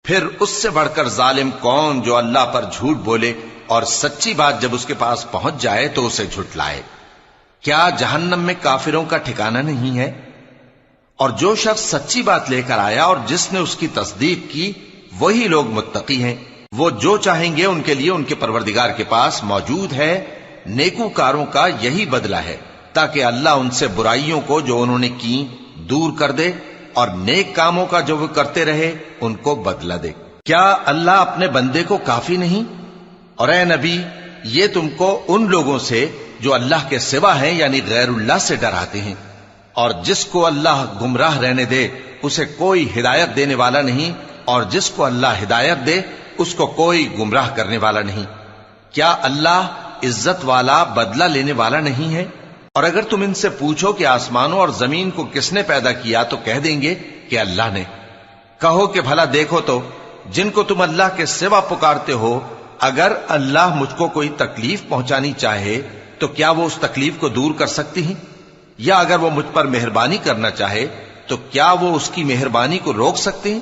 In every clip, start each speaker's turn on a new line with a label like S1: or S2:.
S1: پھر اس سے بڑھ کر ظالم کون جو اللہ پر جھوٹ بولے اور سچی بات جب اس کے پاس پہنچ جائے تو اسے جھٹلائے۔ کیا جہنم میں کافروں کا ٹھکانہ نہیں ہے؟ اور جو شخص سچی بات لے کر آیا اور جس نے اس کی تصدیق کی وہی لوگ متقی ہیں۔ وہ جو چاہیں گے ان کے لیے ان کے پروردگار کے پاس موجود ہے۔ نیکوکاروں کا یہی بدلہ ہے، تاکہ اللہ ان سے برائیوں کو جو انہوں نے کی دور کر دے اور نیک کاموں کا جو وہ کرتے رہے ان کو بدلہ دے۔ کیا اللہ اپنے بندے کو کافی نہیں؟ اور اے نبی، یہ تم کو ان لوگوں سے جو اللہ کے سوا ہیں یعنی غیر اللہ سے ڈراتے ہیں، اور جس کو اللہ گمراہ رہنے دے اسے کوئی ہدایت دینے والا نہیں، اور جس کو اللہ ہدایت دے اس کو کوئی گمراہ کرنے والا نہیں۔ کیا اللہ عزت والا بدلہ لینے والا نہیں ہے؟ اور اگر تم ان سے پوچھو کہ آسمانوں اور زمین کو کس نے پیدا کیا تو کہہ دیں گے کہ اللہ نے۔ کہو کہ بھلا دیکھو تو جن کو تم اللہ کے سوا پکارتے ہو، اگر اللہ مجھ کو کوئی تکلیف پہنچانی چاہے تو کیا وہ اس تکلیف کو دور کر سکتی ہیں؟ یا اگر وہ مجھ پر مہربانی کرنا چاہے تو کیا وہ اس کی مہربانی کو روک سکتے ہیں؟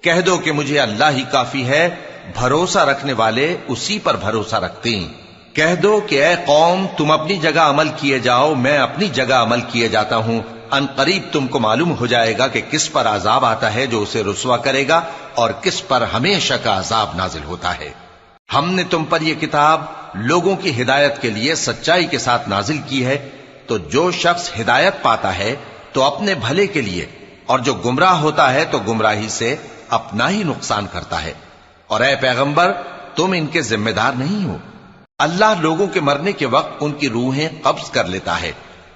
S1: کہہ دو کہ مجھے اللہ ہی کافی ہے، بھروسہ رکھنے والے اسی پر بھروسہ رکھتے ہیں۔ کہہ دو کہ اے قوم تم اپنی جگہ عمل کیے جاؤ، میں اپنی جگہ عمل کیے جاتا ہوں، ان قریب تم کو معلوم ہو جائے گا کہ کس پر عذاب آتا ہے جو اسے رسوا کرے گا اور کس پر ہمیشہ کا عذاب نازل ہوتا ہے۔ ہم نے تم پر یہ کتاب لوگوں کی ہدایت کے لیے سچائی کے ساتھ نازل کی ہے، تو جو شخص ہدایت پاتا ہے تو اپنے بھلے کے لیے، اور جو گمراہ ہوتا ہے تو گمراہی سے اپنا ہی نقصان کرتا ہے۔ اور اے پیغمبر تم ان کے ذمہ دار نہیں ہو۔ اللہ لوگوں کے مرنے کے وقت ان کی روحیں قبض کر لیتا ہے،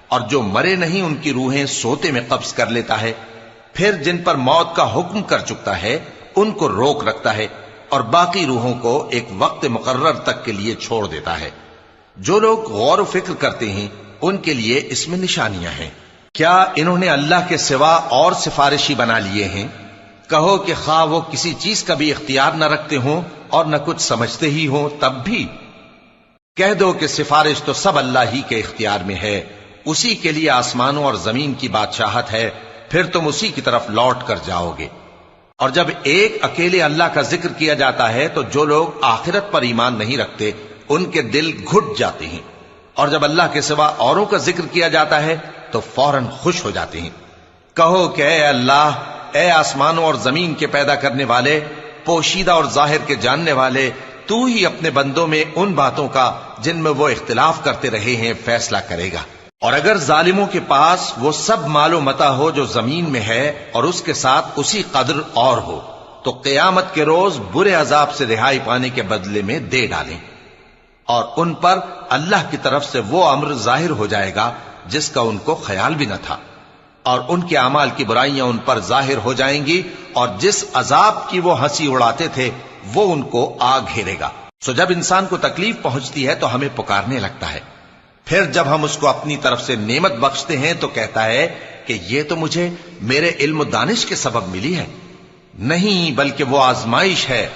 S1: اور جو مرے نہیں ان کی روحیں سوتے میں قبض کر لیتا ہے، پھر جن پر موت کا حکم کر چکتا ہے ان کو روک رکھتا ہے، اور باقی روحوں کو ایک وقت مقرر تک کے لیے چھوڑ دیتا ہے۔ جو لوگ غور و فکر کرتے ہیں ان کے لیے اس میں نشانیاں ہیں۔ کیا انہوں نے اللہ کے سوا اور سفارشی بنا لیے ہیں؟ کہو کہ خواہ وہ کسی چیز کا بھی اختیار نہ رکھتے ہوں اور نہ کچھ سمجھتے ہی ہوں تب بھی کہہ دو کہ سفارش تو سب اللہ ہی کے اختیار میں ہے، اسی کے لیے آسمانوں اور زمین کی بادشاہت ہے، پھر تم اسی کی طرف لوٹ کر جاؤ گے۔ اور جب ایک اکیلے اللہ کا ذکر کیا جاتا ہے تو جو لوگ آخرت پر ایمان نہیں رکھتے ان کے دل گھٹ جاتے ہیں، اور جب اللہ کے سوا اوروں کا ذکر کیا جاتا ہے تو فوراً خوش ہو جاتے ہیں۔ کہو کہ اے اللہ، اے آسمانوں اور زمین کے پیدا کرنے والے، پوشیدہ اور ظاہر کے جاننے والے، تو ہی اپنے بندوں میں ان باتوں کا جن میں وہ اختلاف کرتے رہے ہیں فیصلہ کرے گا۔ اور اگر ظالموں کے پاس وہ سب مال و متاع ہو جو زمین میں ہے اور اس کے ساتھ اسی قدر اور ہو تو قیامت کے روز برے عذاب سے رہائی پانے کے بدلے میں دے ڈالیں، اور ان پر اللہ کی طرف سے وہ امر ظاہر ہو جائے گا جس کا ان کو خیال بھی نہ تھا، اور ان کے اعمال کی برائیاں ان پر ظاہر ہو جائیں گی، اور جس عذاب کی وہ ہنسی اڑاتے تھے وہ ان کو آ گھیرے گا۔ سو جب انسان کو تکلیف پہنچتی ہے تو ہمیں پکارنے لگتا ہے، پھر جب ہم اس کو اپنی طرف سے نعمت بخشتے ہیں تو کہتا ہے کہ یہ تو مجھے میرے علم و دانش کے سبب ملی ہے۔ نہیں، بلکہ وہ آزمائش ہے،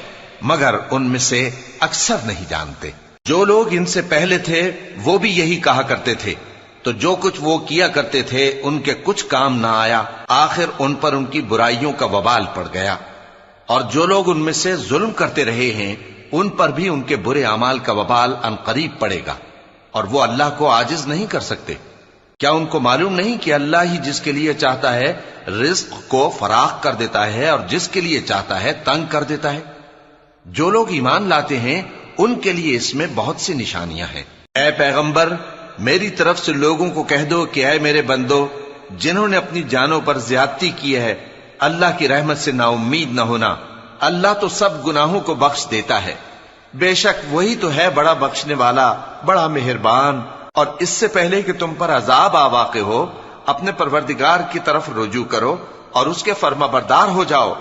S1: مگر ان میں سے اکثر نہیں جانتے۔ جو لوگ ان سے پہلے تھے وہ بھی یہی کہا کرتے تھے، تو جو کچھ وہ کیا کرتے تھے ان کے کچھ کام نہ آیا، آخر ان پر ان کی برائیوں کا وبال پڑ گیا۔ اور جو لوگ ان میں سے ظلم کرتے رہے ہیں ان پر بھی ان کے برے اعمال کا وبال عنقریب پڑے گا، اور وہ اللہ کو عاجز نہیں کر سکتے۔ کیا ان کو معلوم نہیں کہ اللہ ہی جس کے لیے چاہتا ہے رزق کو فراخ کر دیتا ہے اور جس کے لیے چاہتا ہے تنگ کر دیتا ہے؟ جو لوگ ایمان لاتے ہیں ان کے لیے اس میں بہت سی نشانیاں ہیں۔ اے پیغمبر، میری طرف سے لوگوں کو کہہ دو کہ اے میرے بندو، جنہوں نے اپنی جانوں پر زیادتی کی ہے، اللہ کی رحمت سے نا امید نہ ہونا۔ اللہ تو سب گناہوں کو بخش دیتا ہے، بے شک وہی تو ہے بڑا بخشنے والا، بڑا مہربان۔ اور اس سے پہلے کہ تم پر عذاب آ واقع ہو، اپنے پروردگار کی طرف رجوع کرو اور اس کے فرما بردار ہو جاؤ،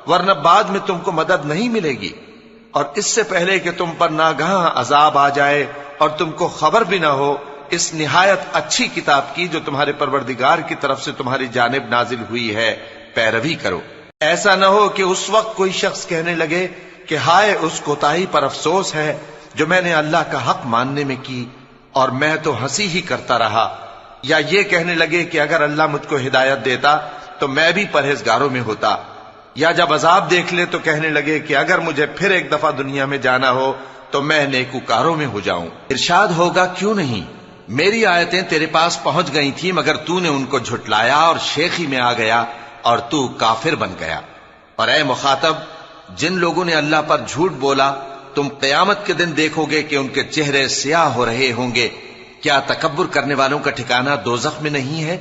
S1: ورنہ بعد میں تم کو مدد نہیں ملے گی۔ اور اس سے پہلے کہ تم پر ناگہاں عذاب آ جائے اور تم کو خبر بھی نہ ہو، اس نہایت اچھی کتاب کی جو تمہارے پروردگار کی طرف سے تمہاری جانب نازل ہوئی ہے پیروی کرو۔ ایسا نہ ہو کہ اس وقت کوئی شخص کہنے لگے کہ ہائے اس کوتاہی پر افسوس ہے جو میں نے اللہ کا حق ماننے میں کی، اور میں تو ہنسی ہی کرتا رہا، یا یہ کہنے لگے کہ اگر اللہ مجھ کو ہدایت دیتا تو میں بھی پرہیزگاروں میں ہوتا۔ یا جب عذاب دیکھ لے تو کہنے لگے کہ اگر مجھے پھر ایک دفعہ دنیا میں جانا ہو تو میں نیکوکاروں میں ہو جاؤں۔ ارشاد ہوگا کیوں نہیں، میری آیتیں تیرے پاس پہنچ گئی تھی مگر تو نے ان کو جھٹلایا اور شیخی میں آ گیا اور تو کافر بن گیا۔ اور اے مخاطب، جن لوگوں نے اللہ پر جھوٹ بولا تم قیامت کے دن دیکھو گے کہ ان کے چہرے سیاہ ہو رہے ہوں گے۔ کیا تکبر کرنے والوں کا ٹھکانہ دوزخ میں نہیں ہے؟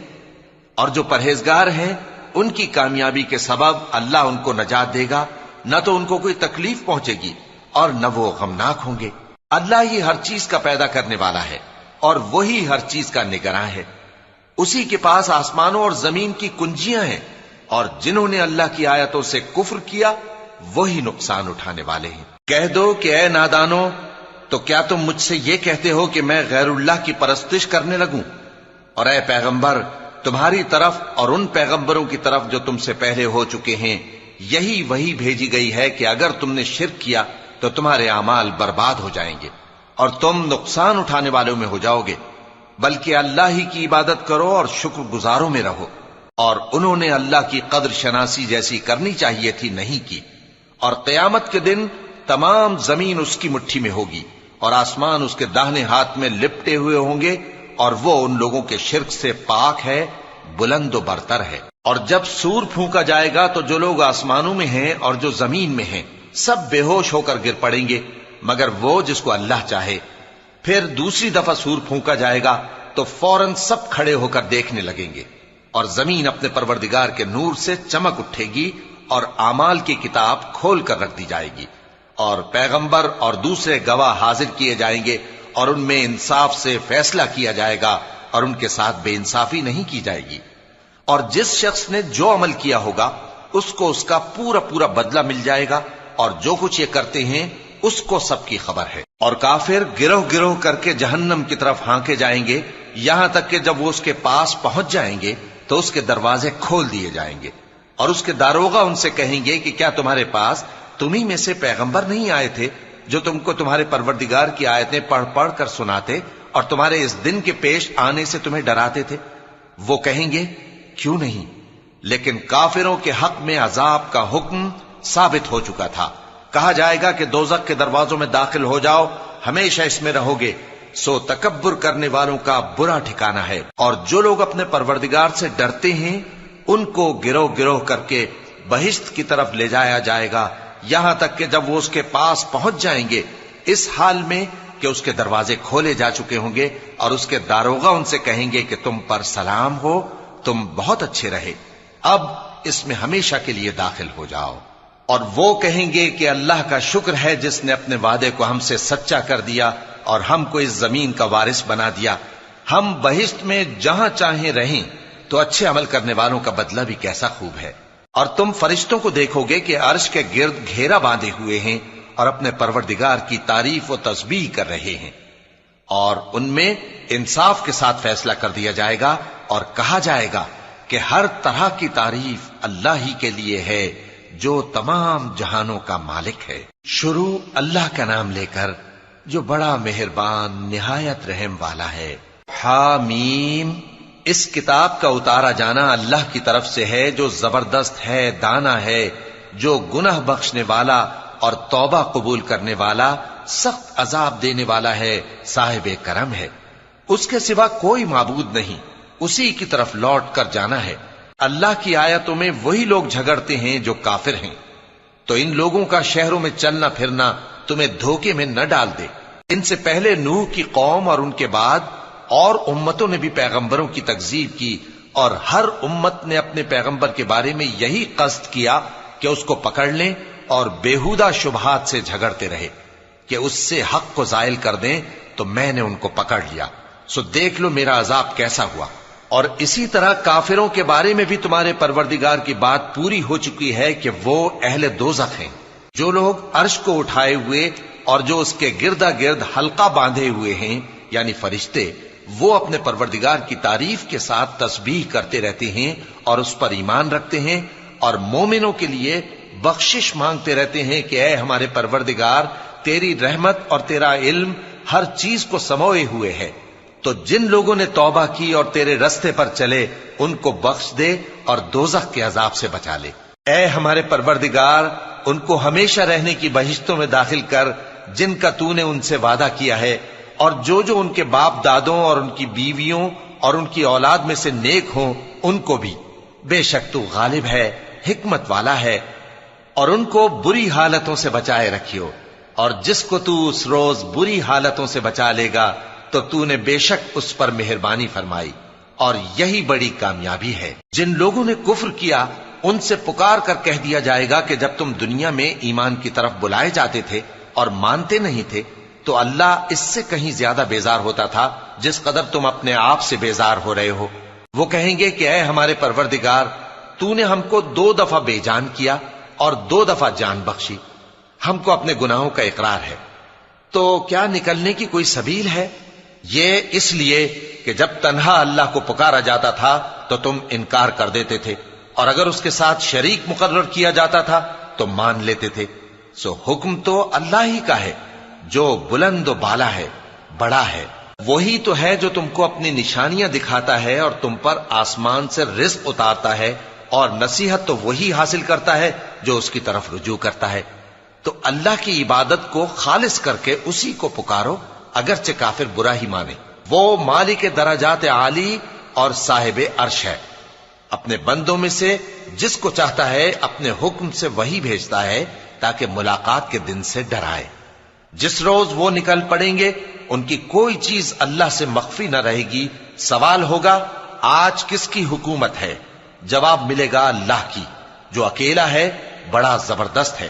S1: اور جو پرہیزگار ہیں ان کی کامیابی کے سبب اللہ ان کو نجات دے گا، نہ تو ان کو کوئی تکلیف پہنچے گی اور نہ وہ غمناک ہوں گے۔ اللہ ہی ہر چیز کا پیدا کرنے والا ہے اور وہی ہر چیز کا نگراں ہے۔ اسی کے پاس آسمانوں اور زمین کی کنجیاں ہیں، اور جنہوں نے اللہ کی آیتوں سے کفر کیا وہی نقصان اٹھانے والے ہیں۔ کہہ دو کہ اے نادانو، تو کیا تم مجھ سے یہ کہتے ہو کہ میں غیر اللہ کی پرستش کرنے لگوں؟ اور اے پیغمبر، تمہاری طرف اور ان پیغمبروں کی طرف جو تم سے پہلے ہو چکے ہیں یہی وہی بھیجی گئی ہے کہ اگر تم نے شرک کیا تو تمہارے اعمال برباد ہو جائیں گے اور تم نقصان اٹھانے والوں میں ہو جاؤ گے، بلکہ اللہ ہی کی عبادت کرو اور شکر گزاروں میں رہو۔ اور انہوں نے اللہ کی قدر شناسی جیسی کرنی چاہیے تھی نہیں کی۔ اور قیامت کے دن تمام زمین اس کی مٹھی میں ہوگی اور آسمان اس کے داہنے ہاتھ میں لپٹے ہوئے ہوں گے، اور وہ ان لوگوں کے شرک سے پاک ہے، بلند و برتر ہے۔ اور جب سور پھونکا جائے گا تو جو لوگ آسمانوں میں ہیں اور جو زمین میں ہیں سب بے ہوش ہو کر گر پڑیں گے مگر وہ جس کو اللہ چاہے۔ پھر دوسری دفعہ سور پھونکا جائے گا تو فوراً سب کھڑے ہو کر دیکھنے لگیں گے، اور زمین اپنے پروردگار کے نور سے چمک اٹھے گی اور اعمال کی کتاب کھول کر رکھ دی جائے گی، اور پیغمبر اور دوسرے گواہ حاضر کیے جائیں گے، اور ان میں انصاف سے فیصلہ کیا جائے گا اور ان کے ساتھ بے انصافی نہیں کی جائے گی۔ اور جس شخص نے جو عمل کیا ہوگا اس کو اس کا پورا پورا بدلہ مل جائے گا، اور جو کچھ یہ کرتے ہیں اس کو سب کی خبر ہے۔ اور کافر گروہ گروہ کر کے جہنم کی طرف ہانکے جائیں گے، یہاں تک کہ جب وہ اس کے پاس پہنچ جائیں گے تو اس کے دروازے کھول دیے جائیں گے، اور اس کے داروغہ ان سے کہیں گے کہ کیا تمہارے پاس تمہیں میں سے پیغمبر نہیں آئے تھے جو تم کو تمہارے پروردگار کی آیتیں پڑھ پڑھ کر سناتے اور تمہارے اس دن کے پیش آنے سے تمہیں ڈراتے تھے؟ وہ کہیں گے کیوں نہیں، لیکن کافروں کے حق میں عذاب کا حکم ثابت ہو چکا تھا۔ کہا جائے گا کہ دوزخ کے دروازوں میں داخل ہو جاؤ، ہمیشہ اس میں رہو گے، سو تکبر کرنے والوں کا برا ٹھکانہ ہے۔ اور جو لوگ اپنے پروردگار سے ڈرتے ہیں ان کو گروہ گروہ کر کے بہشت کی طرف لے جایا جائے گا، یہاں تک کہ جب وہ اس کے پاس پہنچ جائیں گے اس حال میں کہ اس کے دروازے کھولے جا چکے ہوں گے، اور اس کے داروغہ ان سے کہیں گے کہ تم پر سلام ہو، تم بہت اچھے رہے، اب اس میں ہمیشہ کے لیے داخل ہو جاؤ۔ اور وہ کہیں گے کہ اللہ کا شکر ہے جس نے اپنے وعدے کو ہم سے سچا کر دیا اور ہم کو اس زمین کا وارث بنا دیا، ہم بہشت میں جہاں چاہیں رہیں، تو اچھے عمل کرنے والوں کا بدلہ بھی کیسا خوب ہے۔ اور تم فرشتوں کو دیکھو گے کہ عرش کے گرد گھیرا باندھے ہوئے ہیں اور اپنے پروردگار کی تعریف و تسبیح کر رہے ہیں، اور ان میں انصاف کے ساتھ فیصلہ کر دیا جائے گا، اور کہا جائے گا کہ ہر طرح کی تعریف اللہ ہی کے لیے ہے جو تمام جہانوں کا مالک ہے۔ شروع اللہ کا نام لے کر جو بڑا مہربان نہایت رحم والا ہے۔ حامیم، اس کتاب کا اتارا جانا اللہ کی طرف سے ہے جو زبردست ہے، دانا ہے، جو گناہ بخشنے والا اور توبہ قبول کرنے والا، سخت عذاب دینے والا ہے، صاحب کرم ہے۔ اس کے سوا کوئی معبود نہیں، اسی کی طرف لوٹ کر جانا ہے۔ اللہ کی آیتوں میں وہی لوگ جھگڑتے ہیں جو کافر ہیں، تو ان لوگوں کا شہروں میں چلنا پھرنا تمہیں دھوکے میں نہ ڈال دے۔ ان سے پہلے نوح کی قوم اور ان کے بعد اور امتوں نے بھی پیغمبروں کی تکذیب کی، اور ہر امت نے اپنے پیغمبر کے بارے میں یہی قصد کیا کہ اس کو پکڑ لیں اور بیہودہ شبہات سے جھگڑتے رہے کہ اس سے حق کو زائل کر دیں، تو میں نے ان کو پکڑ لیا، سو دیکھ لو میرا عذاب کیسا ہوا۔ اور اسی طرح کافروں کے بارے میں بھی تمہارے پروردگار کی بات پوری ہو چکی ہے کہ وہ اہل دوزخ ہیں۔ جو لوگ عرش کو اٹھائے ہوئے اور جو اس کے گردا گرد حلقہ باندھے ہوئے ہیں یعنی فرشتے، وہ اپنے پروردگار کی تعریف کے ساتھ تسبیح کرتے رہتے ہیں اور اس پر ایمان رکھتے ہیں، اور مومنوں کے لیے بخشش مانگتے رہتے ہیں کہ اے ہمارے پروردگار، تیری رحمت اور تیرا علم ہر چیز کو سموئے ہوئے ہے، تو جن لوگوں نے توبہ کی اور تیرے رستے پر چلے ان کو بخش دے اور دوزخ کے عذاب سے بچا لے۔ اے ہمارے پروردگار، ان کو ہمیشہ رہنے کی بہشتوں میں داخل کر جن کا تو نے ان سے وعدہ کیا ہے، اور جو جو ان کے باپ دادوں اور ان کی بیویوں اور ان کی اولاد میں سے نیک ہوں ان کو بھی۔ بے شک تو غالب ہے، حکمت والا ہے۔ اور ان کو بری حالتوں سے بچائے رکھیو، اور جس کو تو اس روز بری حالتوں سے بچا لے گا تو تو نے بے شک اس پر مہربانی فرمائی، اور یہی بڑی کامیابی ہے۔ جن لوگوں نے کفر کیا ان سے پکار کر کہہ دیا جائے گا کہ جب تم دنیا میں ایمان کی طرف بلائے جاتے تھے اور مانتے نہیں تھے تو اللہ اس سے کہیں زیادہ بیزار ہوتا تھا جس قدر تم اپنے آپ سے بیزار ہو رہے ہو۔ وہ کہیں گے کہ اے ہمارے پروردگار، تو نے ہم کو 2 دفعہ بے جان کیا اور 2 دفعہ جان بخشی، ہم کو اپنے گناہوں کا اقرار ہے، تو کیا نکلنے کی کوئی سبیل ہے؟ یہ اس لیے کہ جب تنہا اللہ کو پکارا جاتا تھا تو تم انکار کر دیتے تھے، اور اگر اس کے ساتھ شریک مقرر کیا جاتا تھا تو مان لیتے تھے۔ سو حکم تو اللہ ہی کا ہے جو بلند و بالا ہے، بڑا ہے۔ وہی تو ہے جو تم کو اپنی نشانیاں دکھاتا ہے اور تم پر آسمان سے رزق اتارتا ہے، اور نصیحت تو وہی حاصل کرتا ہے جو اس کی طرف رجوع کرتا ہے۔ تو اللہ کی عبادت کو خالص کر کے اسی کو پکارو، اگرچہ کافر برا ہی مانے۔ وہ مالک درجات عالی اور صاحب عرش ہے، اپنے بندوں میں سے جس کو چاہتا ہے اپنے حکم سے وہی بھیجتا ہے تاکہ ملاقات کے دن سے ڈرائے۔ جس روز وہ نکل پڑیں گے ان کی کوئی چیز اللہ سے مخفی نہ رہے گی۔ سوال ہوگا آج کس کی حکومت ہے؟ جواب ملے گا اللہ کی، جو اکیلا ہے، بڑا زبردست ہے۔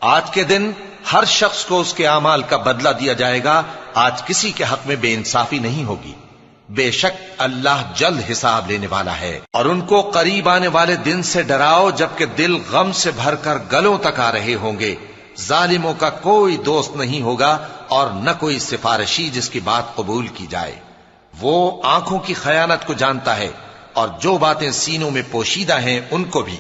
S1: آج کے دن ہر شخص کو اس کے اعمال کا بدلہ دیا جائے گا۔ آج کسی کے حق میں بے انصافی نہیں ہوگی۔ بے شک اللہ جلد حساب لینے والا ہے۔ اور ان کو قریب آنے والے دن سے ڈراؤ جبکہ دل غم سے بھر کر گلوں تک آ رہے ہوں گے۔ ظالموں کا کوئی دوست نہیں ہوگا اور نہ کوئی سفارشی جس کی بات قبول کی جائے۔ وہ آنکھوں کی خیانت کو جانتا ہے اور جو باتیں سینوں میں پوشیدہ ہیں ان کو بھی۔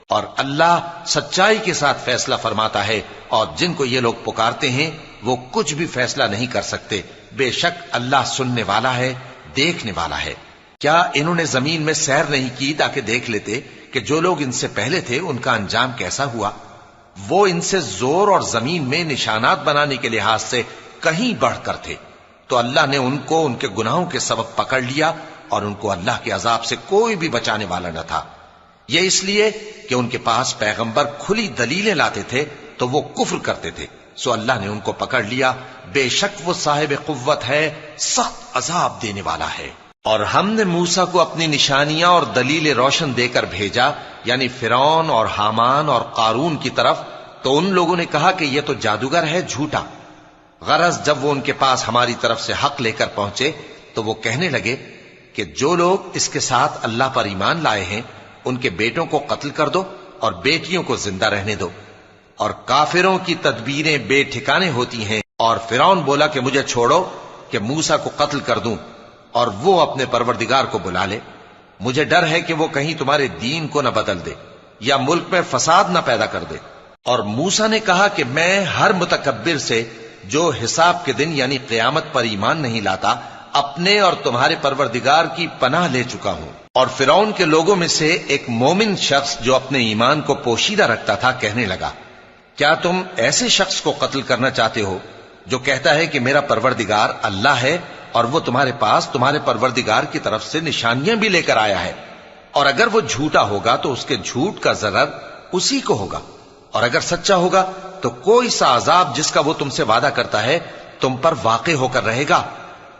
S1: اور اللہ سچائی کے ساتھ فیصلہ فرماتا ہے، اور جن کو یہ لوگ پکارتے ہیں وہ کچھ بھی فیصلہ نہیں کر سکتے۔ بے شک اللہ سننے والا ہے، دیکھنے والا ہے۔ کیا انہوں نے زمین میں سیر نہیں کی تاکہ دیکھ لیتے کہ جو لوگ ان سے پہلے تھے ان کا انجام کیسا ہوا؟ وہ ان سے زور اور زمین میں نشانات بنانے کے لحاظ سے کہیں بڑھ کر تھے، تو اللہ نے ان کو ان کے گناہوں کے سبب پکڑ لیا، اور ان کو اللہ کے عذاب سے کوئی بھی بچانے والا نہ تھا۔ یہ اس لیے کہ ان کے پاس پیغمبر کھلی دلیلیں لاتے تھے تو وہ کفر کرتے تھے، سو اللہ نے ان کو پکڑ لیا۔ بے شک وہ صاحب قوت ہے، سخت عذاب دینے والا ہے۔ اور ہم نے موسیٰ کو اپنی نشانیاں اور دلیل روشن دے کر بھیجا، یعنی فرعون اور حامان اور قارون کی طرف، تو ان لوگوں نے کہا کہ یہ تو جادوگر ہے، جھوٹا۔ غرض جب وہ ان کے پاس ہماری طرف سے حق لے کر پہنچے تو وہ کہنے لگے کہ جو لوگ اس کے ساتھ اللہ پر ایمان لائے ہیں ان کے بیٹوں کو قتل کر دو اور بیٹیوں کو زندہ رہنے دو۔ اور کافروں کی تدبیریں بے ٹھکانے ہوتی ہیں۔ اور فرعون بولا کہ مجھے چھوڑو کہ موسیٰ کو قتل کر دوں اور وہ اپنے پروردگار کو بلا لے۔ مجھے ڈر ہے کہ وہ کہیں تمہارے دین کو نہ بدل دے یا ملک میں فساد نہ پیدا کر دے۔ اور موسیٰ نے کہا کہ میں ہر متکبر سے جو حساب کے دن یعنی قیامت پر ایمان نہیں لاتا اپنے اور تمہارے پروردگار کی پناہ لے چکا ہوں۔ اور فرعون کے لوگوں میں سے ایک مومن شخص جو اپنے ایمان کو پوشیدہ رکھتا تھا کہنے لگا، کیا تم ایسے شخص کو قتل کرنا چاہتے ہو جو کہتا ہے کہ میرا پروردگار اللہ ہے اور وہ تمہارے پاس تمہارے پروردگار کی طرف سے نشانیاں بھی لے کر آیا ہے؟ اور اگر وہ جھوٹا ہوگا تو اس کے جھوٹ کا ضرر اسی کو ہوگا، اور اگر سچا ہوگا تو کوئی سا عذاب جس کا وہ تم سے وعدہ کرتا ہے تم پر واقع ہو کر رہے گا۔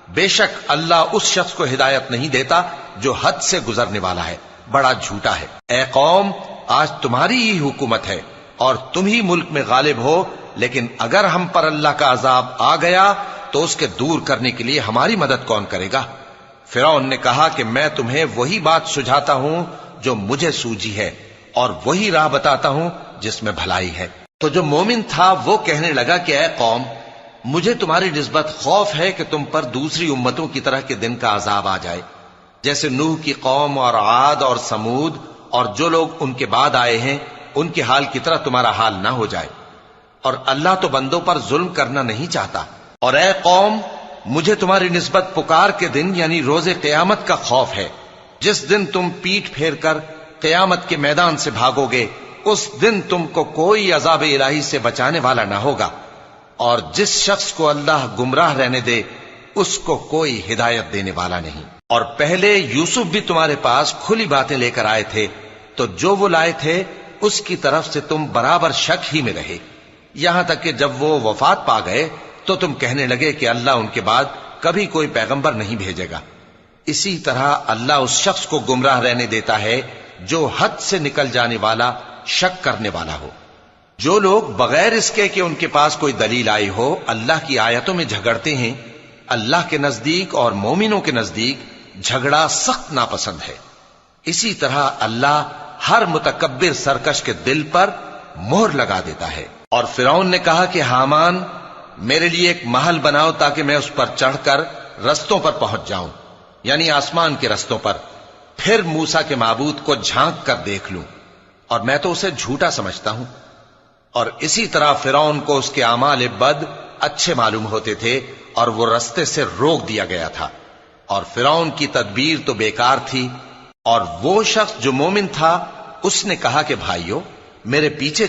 S1: بے شک اللہ اس شخص کو ہدایت نہیں دیتا جو حد سے گزرنے والا ہے، بڑا جھوٹا ہے۔ اے قوم، آج تمہاری ہی حکومت ہے اور تم ہی ملک میں غالب ہو، لیکن اگر ہم پر اللہ کا عذاب آ گیا تو اس کے دور کرنے کے لیے ہماری مدد کون کرے گا؟ فرعون نے کہا کہ میں تمہیں وہی بات سجھاتا ہوں جو مجھے سوجی ہے، اور وہی راہ بتاتا ہوں جس میں بھلائی ہے۔ تو جو مومن تھا وہ کہنے لگا کہ اے قوم، مجھے تمہاری نسبت خوف ہے کہ تم پر دوسری امتوں کی طرح کے دن کا عذاب آ جائے، جیسے نوح کی قوم اور عاد اور سمود اور جو لوگ ان کے بعد آئے ہیں ان کے حال کی طرح تمہارا حال نہ ہو جائے۔ اور اللہ تو بندوں پر ظلم کرنا نہیں چاہتا۔ اور اے قوم، مجھے تمہاری نسبت پکار کے دن یعنی روز قیامت کا خوف ہے، جس دن تم پیٹھ پھیر کر قیامت کے میدان سے بھاگو گے۔ اس دن تم کو کوئی عذاب الہی سے بچانے والا نہ ہوگا، اور جس شخص کو اللہ گمراہ رہنے دے اس کو کوئی ہدایت دینے والا نہیں۔ اور پہلے یوسف بھی تمہارے پاس کھلی باتیں لے کر آئے تھے، تو جو وہ لائے تھے اس کی طرف سے تم برابر شک ہی میں رہے، یہاں تک کہ جب وہ وفات پا گئے تو تم کہنے لگے کہ اللہ ان کے بعد کبھی کوئی پیغمبر نہیں بھیجے گا۔ اسی طرح اللہ اس شخص کو گمراہ رہنے دیتا ہے جو حد سے نکل جانے والا، شک کرنے والا ہو۔ جو لوگ بغیر اس کے کہ ان کے پاس کوئی دلیل آئی ہو اللہ کی آیتوں میں جھگڑتے ہیں، اللہ کے نزدیک اور مومنوں کے نزدیک جھگڑا سخت ناپسند ہے۔ اسی طرح اللہ ہر متکبر سرکش کے دل پر مہر لگا دیتا ہے۔ اور فرعون نے کہا کہ حامان میرے لیے ایک محل بناؤ تاکہ میں اس پر چڑھ کر رستوں پر پہنچ جاؤں، یعنی آسمان کے رستوں پر، پھر موسیٰ کے معبود کو جھانک کر دیکھ لوں، اور میں تو اسے جھوٹا سمجھتا ہوں۔ اور اسی طرح فرعون کو اس کے اعمال بد اچھے معلوم ہوتے تھے اور وہ رستے سے روک دیا گیا تھا، اور فرعون کی تدبیر تو بیکار تھی۔ اور وہ شخص جو مومن تھا اس نے کہا کہ بھائیو میرے پیچھے